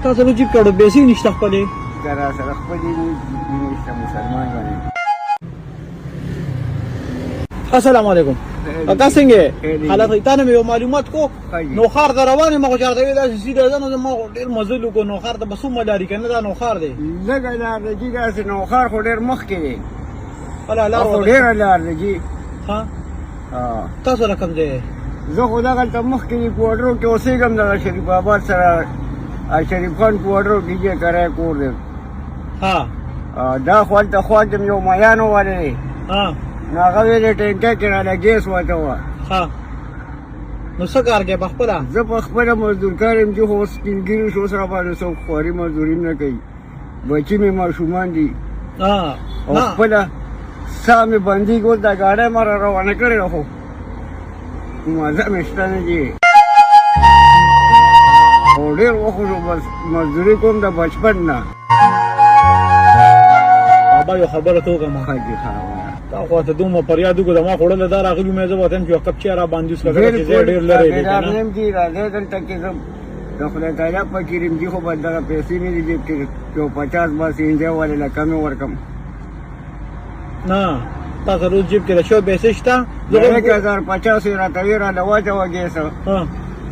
تاسو به جیب کړو بیسي نشته خپلې کرا سره خپلې نشته مسلمان باندې. السلام علیکم اکا څنګه حالت ته نه یو معلومات کو نو خار د روانه مغه چارته وی دا سیده ځنه ما ډیر مزل کو نو خار ته بسو ملاري کنه دا نو خار دی لګا لار دی دا نو خار خو ډیر مخ کې دی ولا لار خو ډیر لار دی ها تاسو رقم دی زه خو دا غلطه مخ کې کوډرو کې اوسېږم د شریف آباد سره شریف خان کوډرو کې کرای کور دی ها دا خو ته خو دم یو میانو ولې ها هغه ویلې ټینګه کې را لګیس وته و ها نو څه کار کې بخپلا زه په خپل مزدور کارم چې هو سپینګری شو سره باندې سو خوري مزدوري نه کوي بچی مې ماشومان دي ها او خپل سامي باندې ګول دا گاډه مر روانه کړی خو مازه مشتنه دي او ډېر وخت بس مزدوري کوم د بچپن نه بابا یو خبره توګه ما خاجي خا تا خو ته دومره پریاد کو د ما خړل دا راغلی مې زه وته چې کپ چیرې باندې وسله چې ډېر لري دي نه نیم دي راځي دلته کې زم د خدای تعالی په کریم دي خو بدل پیسې نه دي چې یو 50 بس انځه والے لا کم ورکم نه تاسو روز جیب کې شو پیسې شته زه 1050 راته را لواجه وګیسه ها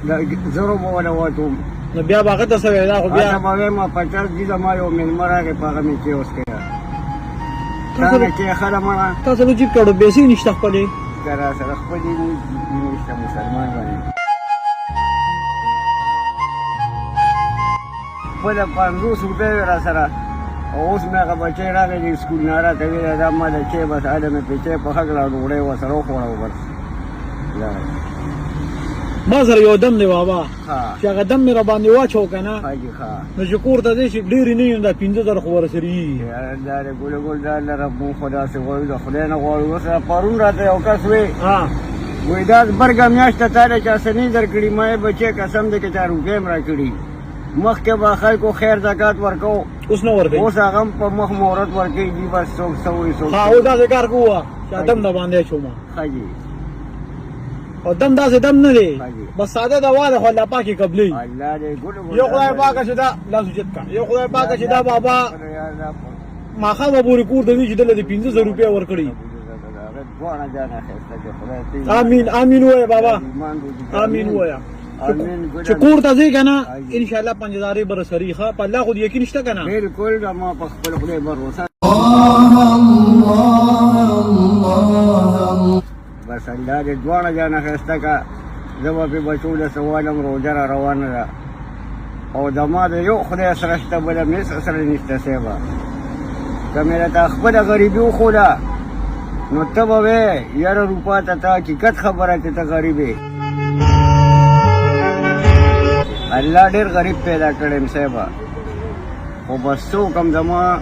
دا زرو مو ولا وته نو بیا باغ ته سوي دا خو بیا ما 50 دي ما یو من مرغه په غمی کې اوس کې تاسو کې خدامه تاسو به جیب کړو بیسي نشته خپلې کرا سره خپلې نشته مسلمان باندې په 500 روپے را سره اوس مې هغه بچی راغلی سکول نه راته ویل دا ما د چې بس ادمه په چې په حق را ډوړې وسره خوړو بس ما سره یو دم دی بابا ها چې هغه دم مې را باندې واچو کنه حاجی ها نو چې کور ته دې چې ډېرې نه یم دا 15000 خو ورسري دا ګول دا رب خدا سي غوړي د خدای نه غوړي وسه پرون راته یو کس وی ها وې دا برګه میاشته تاله چا سني درکړي مې بچي قسم دې کې 4 روپے مرا کړی مخکې به خلکو خیر زکات ورکو اوس نه ورکړي اوس هغه په مخ مورت ورکړي دي بس څوک سوي څوک ها او دا ذکر کوه چې دم د باندې شوم حاجی او دم داسې دم نه دی بس ساده دوا ده خو الله پاکي قبلي الله دې ګل یو خدای پاک چې دا لا سجد کا یو خدای پاک چې دا بابا ماخه به پوری کور دی چې دله 15000 روپیا ورکړي امين امين وای بابا امين وای چې کور ته ځي کنه ان شاء الله 5000 بر سریخه په الله خو یقین شته کنه بالکل ما په خپل خدای باور بس الله دې دوانه جانا خسته کا زما په بچو له سوالم روزه را روانه ده او دما د یو خدای سره شته بل مې سره نشته سیبا کمه ته خپل غریبي خو لا نو ته به یاره روپا ته تا حقیقت خبره ته غریبي الله ډېر غریب پیدا کړم سیبا خو بس تو کم زما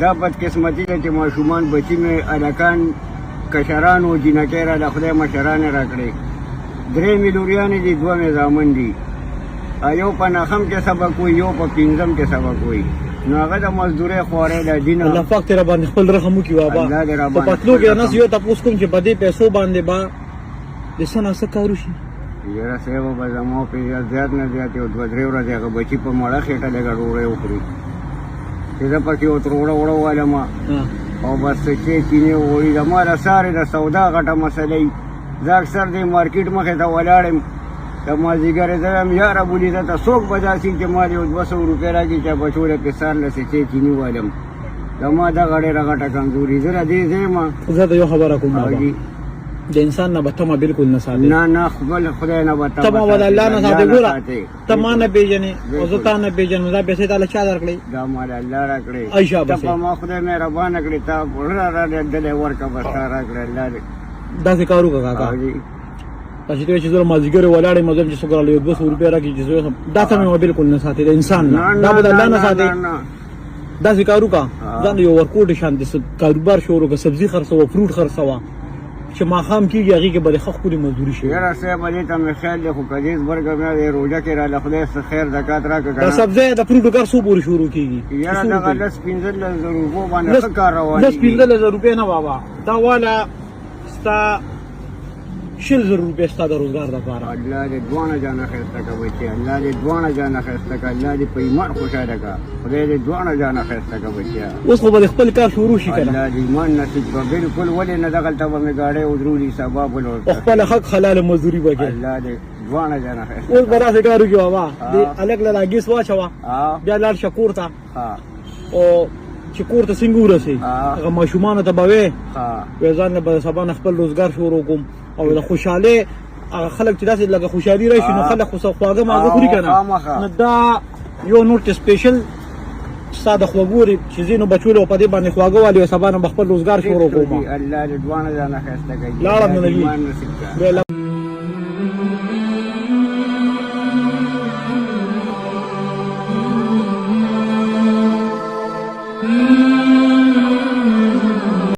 دا بد قسمتي ده چې ماشومان بچی مې الکان کشران او جنکه را د خدای مشران را کړی 3 مليون دي 2 مزامن دي ایو په نخم کې سبق وي یو په پینځم کې سبق وي نو هغه د مزدوري خورې د دین الله پاک تیرا باندې خپل رحم وکي بابا په پتلو کې نه یو تاسو کوم چې بده پیسو باندې با د سنا سکارو شي یاره سیو به زمو په زیات نه زیات یو 2-3 ورځې هغه بچی په مړه خېټه لګا ډوړې وکړي چې دا پکې او تروړه وړه والما او بس چې کینه وړي د مال ساره د سودا غټه مسلې زه اکثر د مارکیټ مخه ته ولاړم د مازیګر زم یاره بولی ته څوک بجاسي چې مال یو 200 روپے راځي چې بچوره په سر لسه چې کینه والم د ما دا غړې راغټه کمزوري زره دې زما زه یو خبره کوم د انسان نه بتما بالکل نه ساده نه خپل خدای نه بتما تما ول الله نه ساده ګور تما نه پیژنې او زه تا نه پیژنم دا پیسې تعالی چا درکړي دا مال الله را کړی عائشہ بس ما خدای مهربان کړی تا ورا را دې ورکا بس را کړی الله دا څه کارو کاکا تاسو ته چې زه مازیګر ولاړې مزل چې څنګه له 200 روپیا راکې چې دا ته مې بالکل نه ساتي د انسان نه دا به الله نه ساتي دا څه کارو کا ځان یو ورکوټ شان د کاروبار شروع کا سبزی خرڅو فروټ خرڅوا چې ما خام کیږي هغه کې بل خخ پوری مزدوري شي یاره سه باندې ته مې خیال له خو کدیز برګه مې روزه کې را لخدای څخه خیر زکات راکړه دا سبزی د فروټ کار سو پوری شروع کیږي یاره دا غلس 15000 روپو باندې کار روان دي 15000 روپے نه بابا دا والا ستا 100,000 روپۍ ستا د روزګار دپاره الله دې دواړه جانه ښایسته کړه بچي الله دې دواړه جانه ښایسته کړه الله دې په ایمان خوشحاله کړه خدای دې دواړه جانه ښایسته کړه بچیا اوس خو به د خپل کار شروع شي که نه الله دې ایمان نصیب کړه بالکل ولې نه دغلته به مې ګاډۍ ودرولي سبا بل او ورته خپله حق حلاله مزدوري به کوې الله دې دواړه جانه ښایسته اوس به داسې کار وکړي بابا دې هلک له لاګیس واچوه ها بیا لاړ شه کور ته ها او چې کور ته څنګه ورسې هغه ماشومانو ته به وې ها وې ځان له به سبا نه خپل روزګار شروع کوم او د خوشحالۍ هغه خلک چې داسې لکه خوشحالي راشي نو خلک خو خواږه ماږه خوري که نه نو دا یو نور ته سپیشل ستا د خوږو چې ځینو بچو له په دې باندې خواږه والي او سبا نه به خپل روزګار شروع کوم الله دې دواړه جانه ښایسته کړي لاړم نو نبي ایمان نصیب کړه